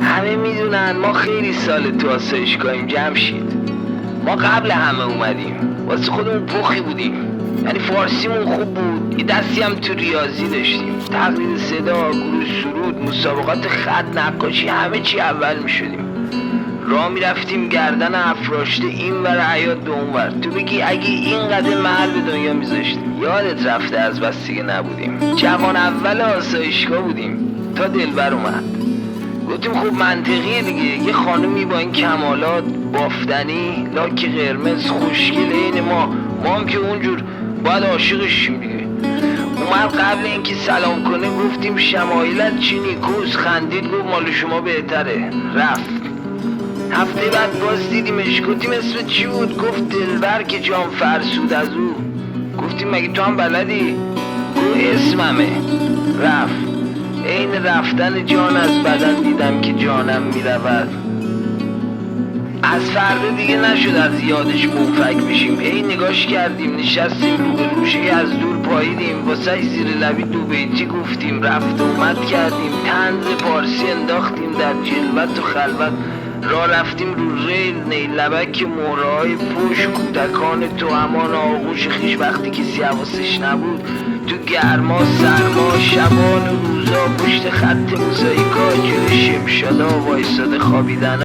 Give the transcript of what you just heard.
همه میدونن ما خیلی سال تو آسایشگاهیم جمشید. ما قبل همه اومدیم، واسه خودمون پخی بودیم، یعنی فارسیمون خوب بود، یه دستی هم تو ریاضی داشتیم، تقلید صدا، گروه سرود، مسابقات خط، نقاشی، همه چی اول میشدیم. راه میرفتیم گردن افراشته این ور حیات به اون ور. تو بگی اگه اینقدر محل به دنیا میذاشتیم. یادت رفته از بس دیگه نبودیم، جوان اول آسایشگاه بودیم تا دلبر اومد. گفتیم خب منطقیه دیگه، یه خانومی با این کمالات، بافتنی، لاک قرمز، خوشگل عین ما هم که اونجور باید عاشقش شیم دیگه. اومد قبل اینکه سلام کنه گفتیم شمایلت چی نیکوست، خندید گفت مال شما بهتره، رفت. هفته بعد باز دیدیمش، گفتیم اسم چی بود؟ گفت دلبر که جام فرسود از او. گفتیم مگه تو هم بلدی؟ گفت اسممه، رفت. این رفتن جان از بدن دیدم که جانم میرود. از فردا دیگه نشد از یادش منفک بشیم. نگاش کردیم، نشستیم روبروش که از دور پاییدیم، واسه زیر لبی دو بیتی گفتیم، رفت اومد کردیم، طنز پارسی انداختیم در جلوت و خلوت. راه رفتیم رو ریل نیلبک مهرهای پوش، کودکان تو همان آغوش خیش وقتی کسی حواسش نبود، تو گرما سرما شبان و روزا پشت خط موزاییکا جلوی شمشادا وایساده خوابیدن.